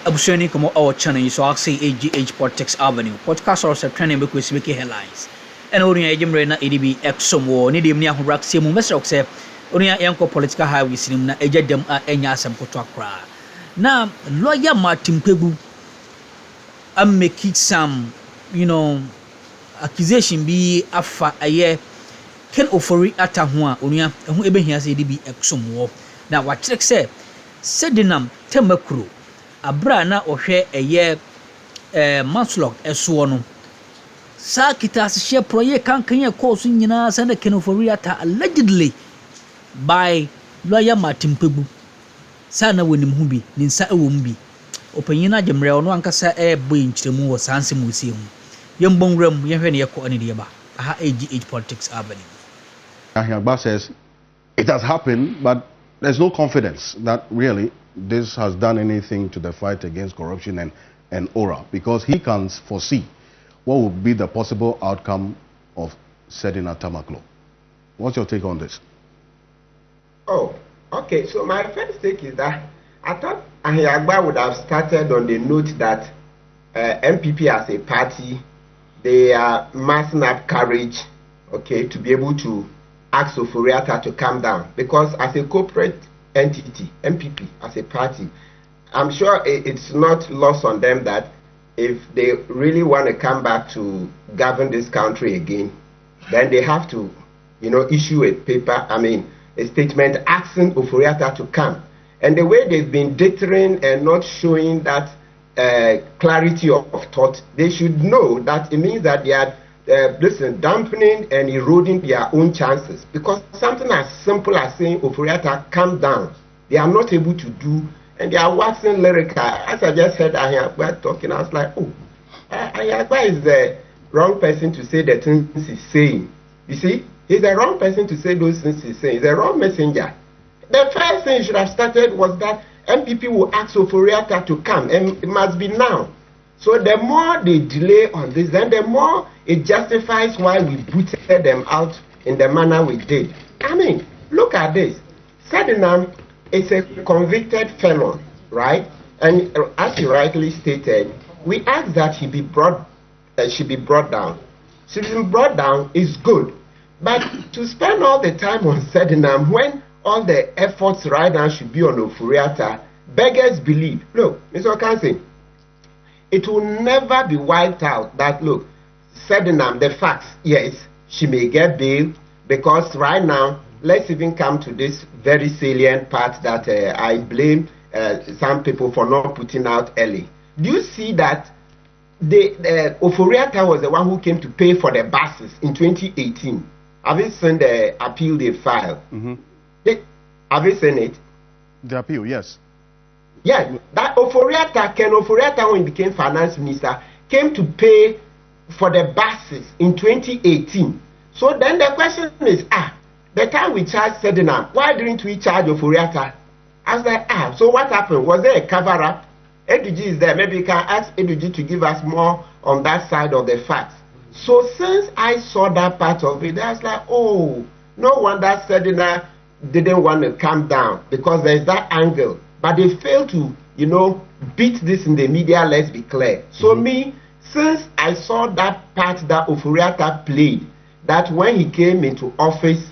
Abusheni como our channel so I say AGH Politics Avenue podcast or training book with speaking headlines and only a jimre na EDB exom wo ni dim ni ahorak se mu mesrok se only a yanko political highway sinim na ejedem a enya asem koto akra na lawyer Martin Kpebu am make it some accusation bi afa aye ken Ofori Atta ho a onua ehu ebehia se EDB exom wo na wa check se Sedinam Tamakloe abra na ohwe eye MASLOC eso no sa kita se project kankan ye course nyina sa na ken Ofori Atta allegedly by lawyer Martin Kpebu sa na wonim hu bi ni nsa ewom bi opanyina gemre ono ankasa boy nkyiremu wo sanse musie hu yembonwram ye hwe ne yekọ ane de ba aha AGH Politics Avenue. Ahiagba says it has happened, but there's no confidence that really this has done anything to the fight against corruption and aura, because he can foresee what would be the possible outcome of Sedinam Tamakloe. What's your take on this? Oh, okay. So my first take is that I thought Ahiagba would have started on the note that MPP as a party, they are massing up courage, okay, to be able to ask Ofori Atta to calm down, because as a corporate entity, MPP as a party, I'm sure it's not lost on them that if they really want to come back to govern this country again, then they have to, issue a paper, a statement asking Ofori Atta to come. And the way they've been deterring and not showing that clarity of thought, they should know that it means that they are dampening and eroding their own chances, because something as simple as saying Ofori Atta calm down, they are not able to do, and they are waxing lyrical. As I just heard Ahiagba talking, I was like, oh, Ahiagba is the wrong person to say the things he's saying. You see, he's the wrong person to say those things he's saying. He's the wrong messenger. The first thing he should have started was that MPP will ask Ofori Atta to come, and it must be now. So the more they delay on this, then the more it justifies why we booted them out in the manner we did. Look at this. Sedinam is a convicted felon, right? And as you rightly stated, we asked that she be brought down. She's been brought down is good. But to spend all the time on Sedinam when all the efforts right now should be on Ofori Atta, beggars believe. Look, Mr. Okansi, it will never be wiped out that, look, Sedinam, the facts, yes, she may get bail, because right now, let's even come to this very salient part that I blame some people for not putting out early. Do you see that Ofori Atta was the one who came to pay for the buses in 2018? Have you seen the appeal they filed? Mm-hmm. Have you seen it? The appeal, yes. Yeah, that Ofori Atta, when he became finance minister, came to pay for the buses in 2018. So then the question is, the time we charged Sedinam, why didn't we charge Ofori Atta? I was like, so what happened? Was there a cover-up? Eduji is there. Maybe you can ask Eduji to give us more on that side of the facts. So since I saw that part of it, I was like, oh, no wonder Sedinam didn't want to calm down, because there's that angle. But they failed to, beat this in the media, let's be clear. So me, since I saw that part that Ofori Atta played, that when he came into office,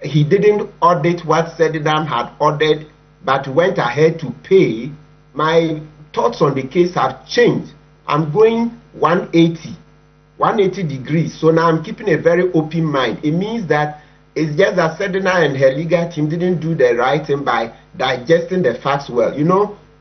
he didn't audit what Sedinam had ordered, but went ahead to pay, my thoughts on the case have changed. I'm going 180 degrees. So now I'm keeping a very open mind. It means that it's just that Sedinam and her legal team didn't do the right thing by digesting the facts well.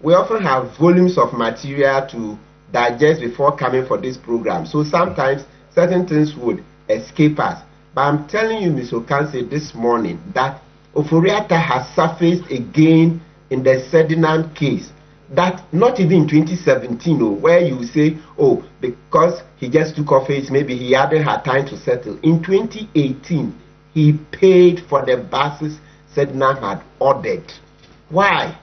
We often have volumes of material to digest before coming for this program. So sometimes certain things would escape us. But I'm telling you, Ms. Okansi, this morning that Ofori Atta has surfaced again in the Sedinam case. That not even in 2017, where you say, because he just took office, maybe he hadn't had time to settle. In 2018, he paid for the buses Sedinam had ordered. Why?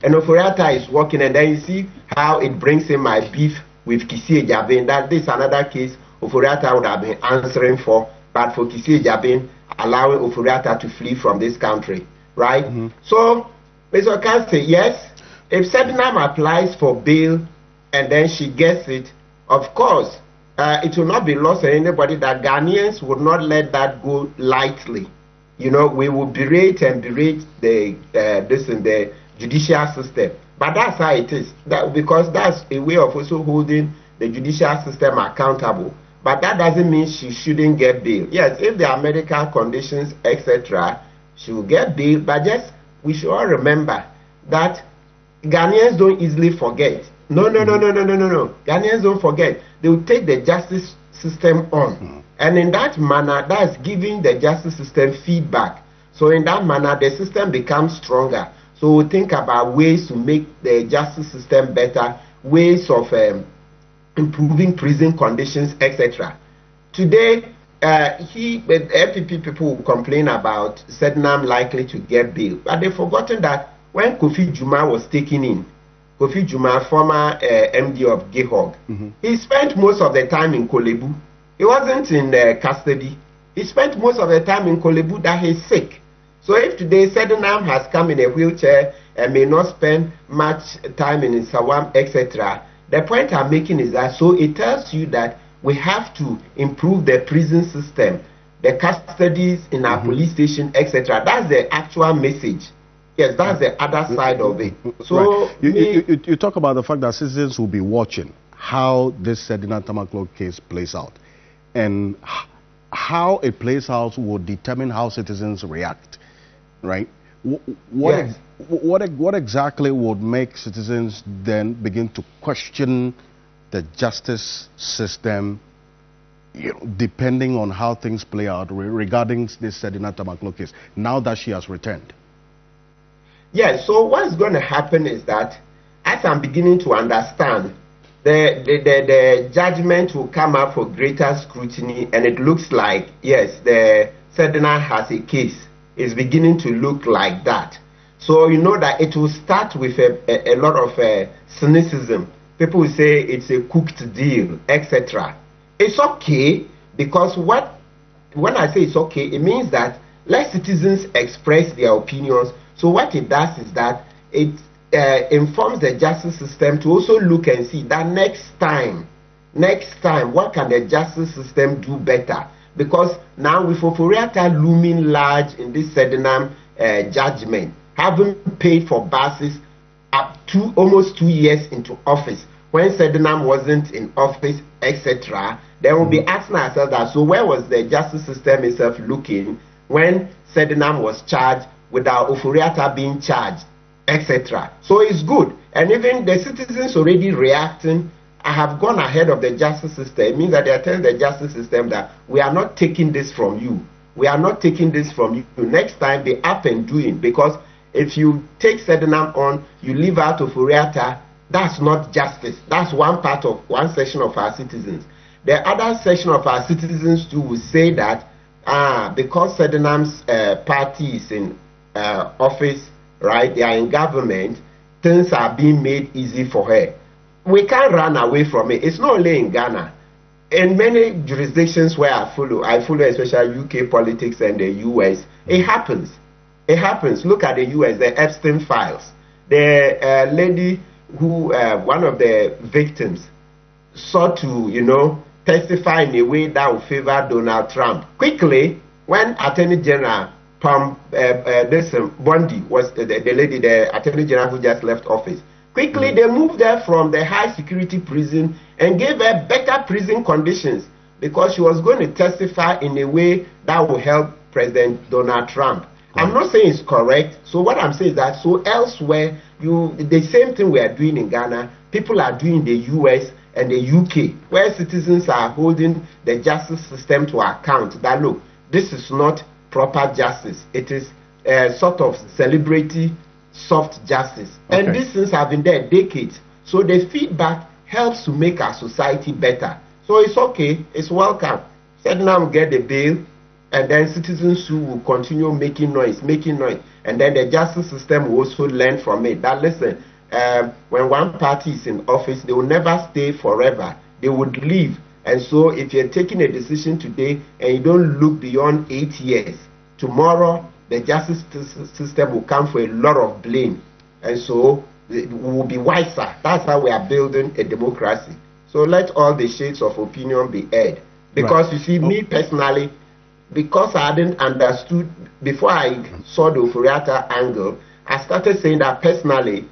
And Ofori Atta is working, and then you see how it brings in my beef with Kisi Ejabin. That this another case Ofori Atta would have been answering for, but for Kisi Ejabin allowing Ofori Atta to flee from this country, right? So, Mr. Okansi, yes, if Sedinam applies for bail and then she gets it, of course, it will not be lost on anybody that Ghanaians would not let that go lightly. You know, we will berate and berate the the judicial system. But that's how it is. Because that's a way of also holding the judicial system accountable. But that doesn't mean she shouldn't get bail. Yes, if there are medical conditions, etc., she will get bail. But just, we should all remember that Ghanaians don't easily forget. No. Ghanaians don't forget. They will take the justice system on. And in that manner, that's giving the justice system feedback. So in that manner, the system becomes stronger. So we think about ways to make the justice system better, ways of improving prison conditions, etc. Today, the FPP people will complain about Sedinam likely to get bail, but they've forgotten that when Kofi Juma was taken in, Kofi Juma, former MD of GEHOG, he spent most of the time in Kpebu. He wasn't in custody. He spent most of the time in Kpebu that he's sick. So if today Sedinam has come in a wheelchair and may not spend much time in Sawam, etc., the point I'm making is that, so it tells you that we have to improve the prison system, the custodies in our police station, etc. That's the actual message. Yes, that's the other side of it. So right. You talk about the fact that citizens will be watching how this Sedinam Tamakloe case plays out, and how it plays out will determine how citizens react, right? What exactly would make citizens then begin to question the justice system, you know, depending on how things play out regarding this Sedinam Tamakloe case, now that she has returned? Yes, so what's going to happen is that, as I'm beginning to understand, the judgment will come up for greater scrutiny, and it looks like, yes, the Sedinam has a case. It's beginning to look like that. So you know that it will start with a lot of cynicism. People will say it's a cooked deal, etc. It's okay, because when I say it's okay, it means that let citizens express their opinions. So what it does is that it informs the justice system to also look and see that next time, what can the justice system do better? Because now with Ofori Atta looming large in this Sedinam judgment, having paid for buses up to almost 2 years into office, when Sedinam wasn't in office, etc., then we'll be asking ourselves that, so where was the justice system itself looking when Sedinam was charged without Ofori Atta being charged, etc.? So it's good. And even the citizens already reacting, I have gone ahead of the justice system. It means that they are telling the justice system that we are not taking this from you. We are not taking this from you. Next time, be up and doing. Because if you take Sedinam on, you leave out Ofori Atta, that's not justice. That's one section of our citizens. The other section of our citizens too will say that because Sedinam's party is in office, right, they are in government, things are being made easy for her. We can't run away from it. It's not only in Ghana. In many jurisdictions where I follow especially UK politics and the US, it happens. It happens. Look at the US, the Epstein files. The lady who, one of the victims, sought to, testify in a way that would favor Donald Trump. Quickly, when Attorney General Bondi was the lady, the Attorney General who just left office, quickly they moved her from the high security prison and gave her better prison conditions because she was going to testify in a way that will help President Donald Trump. Right. I'm not saying it's correct. So what I'm saying is that, so elsewhere, the same thing we are doing in Ghana, people are doing in the US and the UK, where citizens are holding the justice system to account that, look, this is not proper justice. It is a sort of celebrity soft justice. Okay. And these things have been there decades. So the feedback helps to make our society better. So it's okay, it's welcome. Sedinam get the bail, and then citizens who will continue making noise. And then the justice system will also learn from it. That, listen, when one party is in office, they will never stay forever. They would leave. And so if you're taking a decision today and you don't look beyond 8 years, tomorrow the justice system will come for a lot of blame. And so we will be wiser. That's how we are building a democracy. So let all the shades of opinion be heard. Because you see, me personally, because I hadn't understood, before I saw the Ofori Atta angle, I started saying that personally,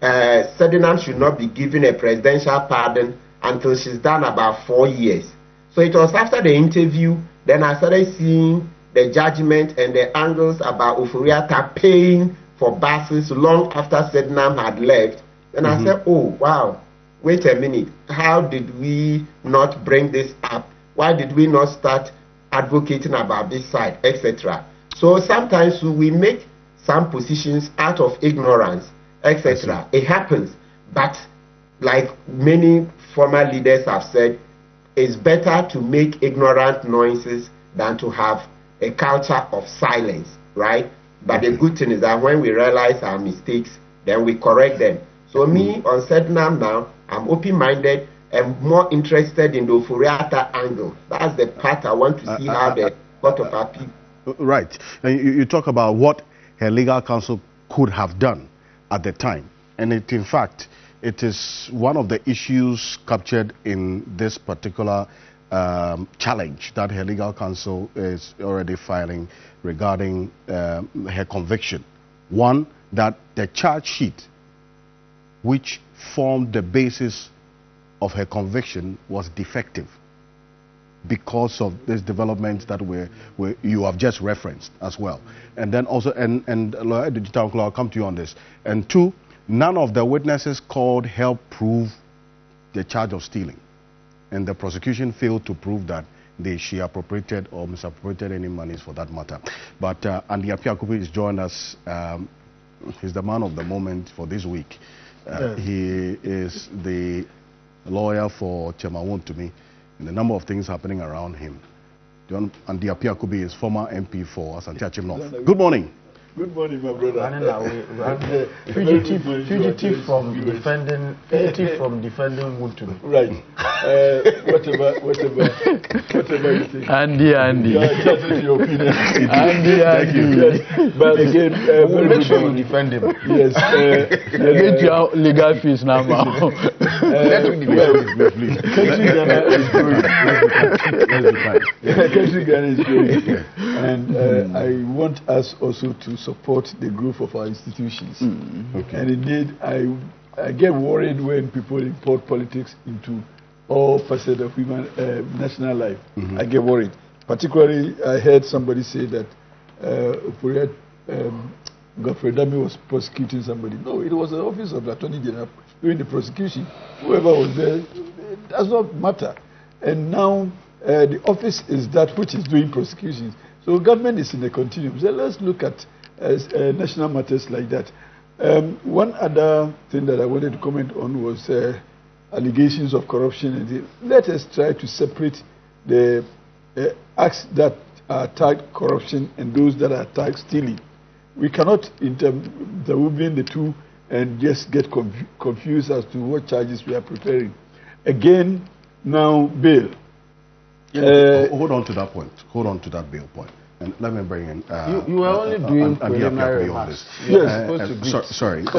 Sedinam should not be given a presidential pardon until she's done about 4 years. So it was after the interview, then I started seeing the judgment and the angles about Ofori Atta paying for buses long after Sedinam had left. And I said, oh, wow, wait a minute. How did we not bring this up? Why did we not start advocating about this side, etc.? So sometimes we make some positions out of ignorance, etc. It happens. But like many former leaders have said, it's better to make ignorant noises than to have a culture of silence, right? But the good thing is that when we realize our mistakes, then we correct them. So me, on Sedinam now, I'm open-minded and more interested in the Ofori Atta angle. That's the part I want to see how the lot of our people... Right. And you talk about what her legal counsel could have done at the time. And in fact, it is one of the issues captured in this particular challenge that her legal counsel is already filing regarding her conviction. One, that the charge sheet which formed the basis of her conviction was defective because of this development that you have just referenced as well. And then also, and Lawyer Tamakloe, I'll come to you on this. And two, none of the witnesses called helped prove the charge of stealing. And the prosecution failed to prove that she appropriated or misappropriated any monies for that matter. But Andy Apiakubi is joined us. He's the man of the moment for this week. He is the lawyer for Chemawon to me, and a number of things happening around him. Andy Apiakubi is former MP for Asante Achim North. Good morning. Good morning, my brother. Fugitive from defending Mutu. Right. Whatever you think. Andy. Just your opinion. Andy. Yes. But again, we'll make sure you defend him. Yes. Get your legal fees now. Let me defend him, please. Country Ghana is growing. Country Ghana is growing. And I want us also to support the growth of our institutions. Okay. And indeed, I get worried when people import politics into all facets of human national life. I get worried. Particularly, I heard somebody say that Godfrey Dami was prosecuting somebody. No, it was the office of the Attorney General doing the prosecution. Whoever was there, it does not matter. And now the office is that which is doing prosecutions. So government is in a continuum. So let's look at national matters like that. One other thing that I wanted to comment on was allegations of corruption. Let us try to separate the acts that are tagged corruption and those that are tagged stealing. We cannot interweave the two and just get confused as to what charges we are preparing. Again, now bail. Hold on to that point. Hold on to that bail point. And let me bring in... you were only doing preliminary remarks. Yes. Sorry. So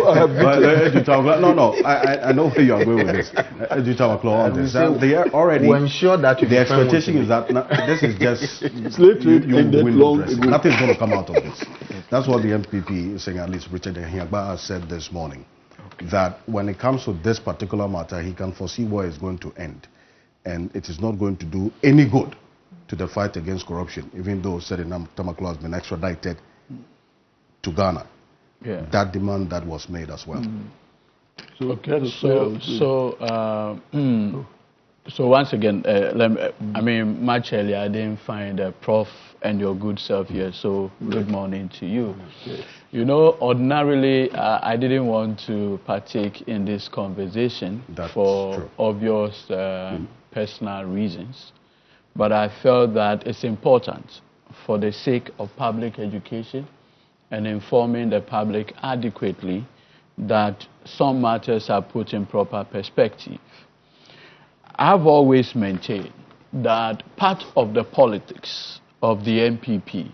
I have... No. I know where you are going with this. Tamakloe on this. They are already... To ensure that the expectation is that this is just... Slave trade ended long ago. Nothing's going to come out of this. That's what the MPP is saying, at least Richard Hiagba has said this morning. Okay. That when it comes to this particular matter, he can foresee where it's going to end. And it is not going to do any good to the fight against corruption, even though Sedinam Tamakloe has been extradited to Ghana. Yeah. That demand that was made as well. So once again, I mean, much earlier I didn't find Prof and your good self here, so good morning to you. Yes. You know, ordinarily I didn't want to partake in this conversation for obvious personal reasons. But I felt that it's important for the sake of public education and informing the public adequately that some matters are put in proper perspective. I've always maintained that part of the politics of the MPP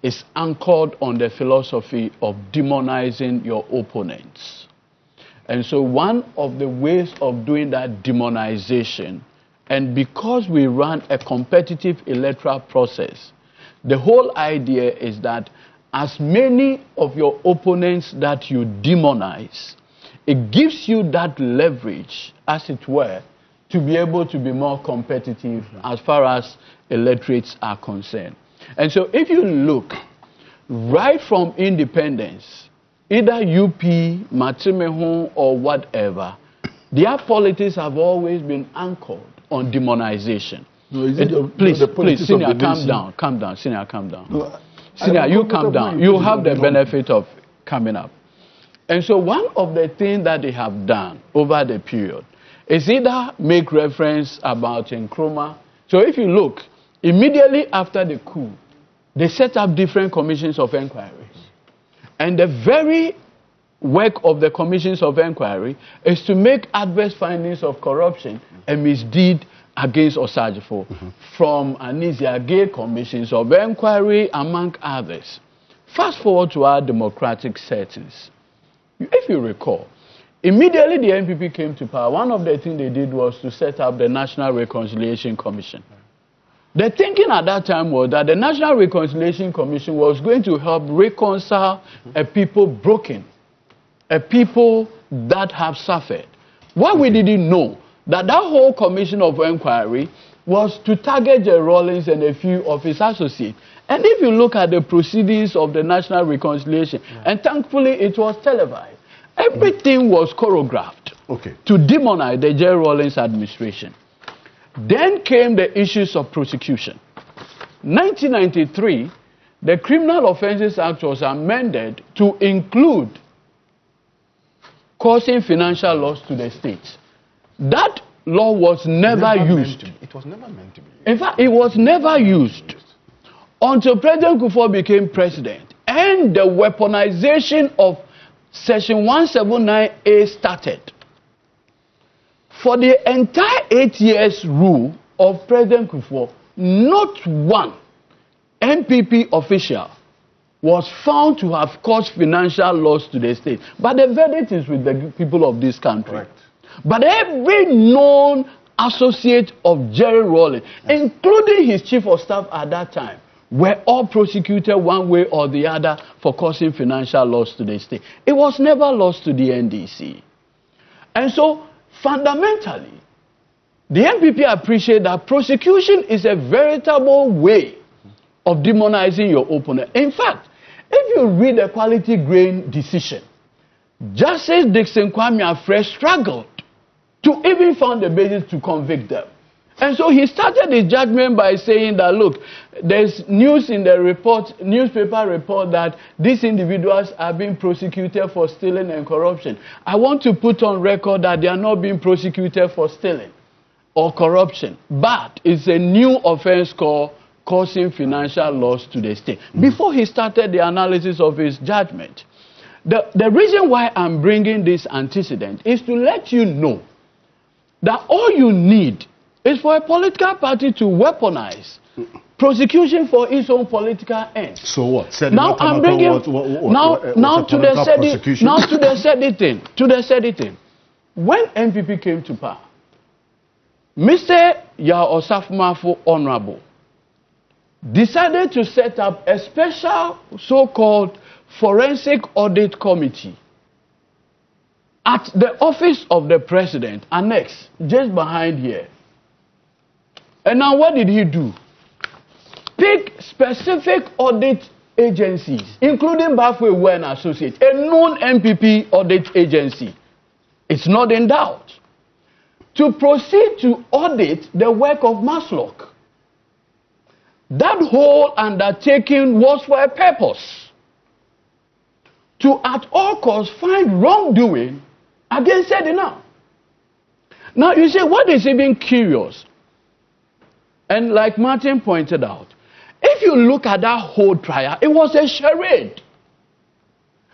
is anchored on the philosophy of demonizing your opponents. And so one of the ways of doing that demonization, and because we run a competitive electoral process, the whole idea is that as many of your opponents that you demonize, it gives you that leverage, as it were, to be able to be more competitive as far as electorates are concerned. And so if you look right from independence, either UP, Matimehu, or whatever, their politics have always been anchored on demonization. No, please, Senior, calm down, Senior, calm down. No, Senior, you calm down. You have the benefit of coming up. And so one of the things that they have done over the period is either make reference about Nkrumah. So if you look, immediately after the coup, they set up different commissions of inquiries. And the very work of the commissions of inquiry is to make adverse findings of corruption and misdeed against Osajifo from Anisia Gay commissions of inquiry, among others. Fast forward to our democratic settings. If you recall, immediately the NPP came to power, one of the things they did was to set up the National Reconciliation Commission. The thinking at that time was that the National Reconciliation Commission was going to help reconcile a people broken, a people that have suffered. What we didn't know, that whole commission of inquiry was to target Jerry Rawlings and a few of his associates. And if you look at the proceedings of the National Reconciliation, and thankfully it was televised, everything was choreographed to demonize the Jerry Rawlings administration. Then came the issues of prosecution. 1993, the Criminal Offences Act was amended to include causing financial loss to the state. That law was never used. It was never meant to be. In fact, it was never used until President Kufuor became president and the weaponization of Section 179A started. For the entire 8 years rule of President Kufuor, not one MPP official was found to have caused financial loss to the state. But the verdict is with the people of this country. Right. But every known associate of Jerry Rawlings, including his chief of staff at that time, were all prosecuted one way or the other for causing financial loss to the state. It was never lost to the NDC. And so, fundamentally, the NPP appreciate that prosecution is a veritable way of demonizing your opponent. In fact, if you read the quality grain decision, Justice Dixon Kwame Afre struggled to even find the basis to convict them. And so he started his judgment by saying that, look, there's news in the report, newspaper report, that these individuals are being prosecuted for stealing and corruption. I want to put on record that they are not being prosecuted for stealing or corruption, but it's a new offense called causing financial loss to the state. Before he started the analysis of his judgment, the reason why I'm bringing this antecedent is to let you know that all you need is for a political party to weaponize prosecution for its own political ends. So what? Now I'm bringing now to the steady thing. When NPP came to power, Mr. Yao Osafumafo Honorable decided to set up a special so-called forensic audit committee at the office of the president, annex, just behind here. And now what did he do? Pick specific audit agencies, including Bafwe and Associates, a known MPP audit agency. It's not in doubt. To proceed to audit the work of MASLOC. That whole undertaking was for a purpose. To at all costs find wrongdoing against Sedinam. Now you say, what is even curious? And like Martin pointed out, if you look at that whole trial, it was a charade.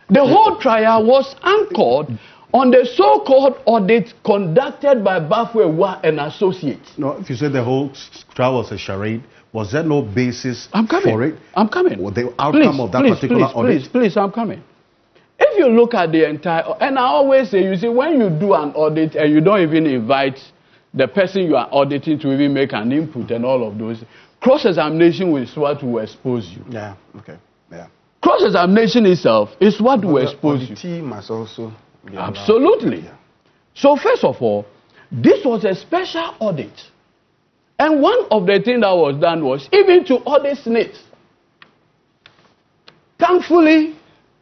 The whole trial was anchored on the so-called audit conducted by Bafwe and Associates. No, if you say the whole trial was a charade, was there no basis for it? I'm coming. Or the outcome of that particular audit? Please, I'm coming. If you look at the entire, and I always say, you see, when you do an audit and you don't even invite the person you are auditing to even make an input and all of those, cross-examination is what will expose you. Yeah, okay, yeah. Cross-examination itself is what will expose you. The team must also be allowed. Absolutely. Yeah. So first of all, this was a special audit. And one of the things that was done was even to audit SNITs. Thankfully,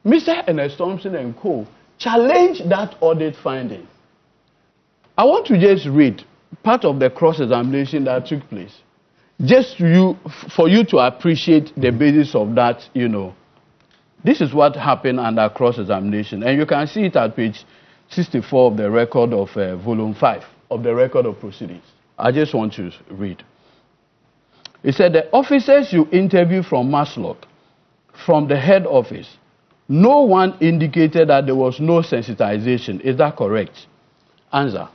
Mr. Ernest Thompson and co. challenged that audit finding. I want to just read part of the cross-examination that took place, just for you to appreciate the basis of that, you know. This is what happened under cross-examination, and you can see it at page 64 of the record of volume 5 of the record of proceedings. I just want to read. It said, the officers you interviewed from MASLOC, from the head office, no one indicated that there was no sensitization. Is that correct? Answer.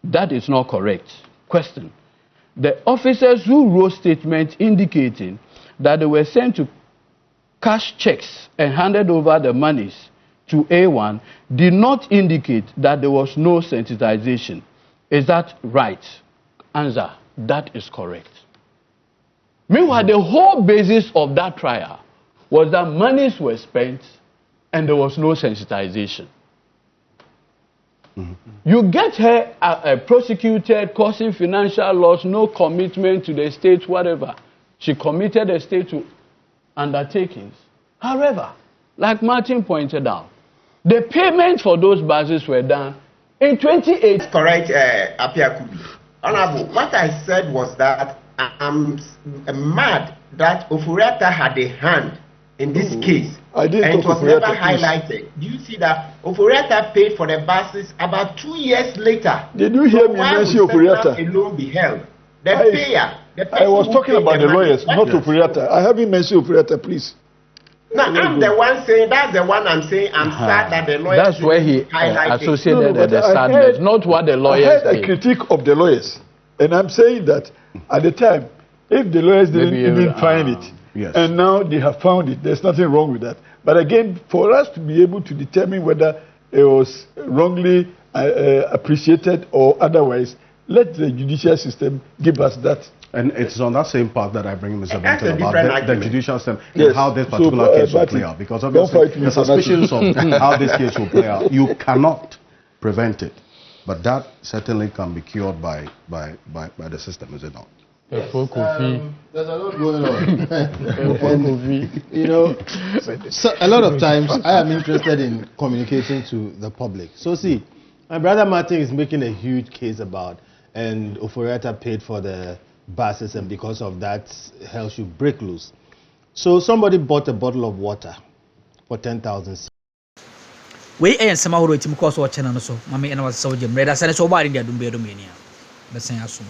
That is not correct. Question. The officers who wrote statements indicating that they were sent to cash checks and handed over the monies to A1 did not indicate that there was no sensitization. Is that right? Answer. That is correct. Meanwhile, the whole basis of that trial was that monies were spent and there was no sensitization. You get her prosecuted, causing financial loss, no commitment to the state, whatever. She committed the state to undertakings. However, like Martin pointed out, the payment for those buses were done in 2018. Correct, Apiakubi. Honorable, what I said was that I'm mad that Ofori Atta had a hand in this case. I didn't and it was Ofori never Atta, highlighted. Do you see that Ofori Atta paid for the buses about 2 years later? Did you hear me mention Ofori Atta? A loan be held. The payer. I was talking about the lawyers, not Ofori Atta. I haven't mentioned Ofori Atta, please. No, I'm the one saying, that's the one I'm saying, I'm sad that the lawyers... That's where he associated the sadness, heard, not what the lawyers I heard a critique of the lawyers. And I'm saying that at the time, if the lawyers didn't find it, yes. and now they have found it, there's nothing wrong with that. But again, for us to be able to determine whether it was wrongly appreciated or otherwise, let the judicial system give us that. And it's on that same part that I bring Mr. Benton about the judicial system yes. and how this particular case will play out. Because obviously the suspicions of how this case will play out, you cannot prevent it. But that certainly can be cured by the system, is it not? Yes, there's a lot going on. And, you know, so a lot of times I am interested in communicating to the public. So see, my brother Martin is making a huge case about, and Ofori Atta paid for the buses, and because of that, hell should break loose. So somebody bought a bottle of water for 10,000. We ain't some of the team course watching on so. Mammy and I was so Jim Red. I said, so bad in the Dumbe Domania. The same as soon.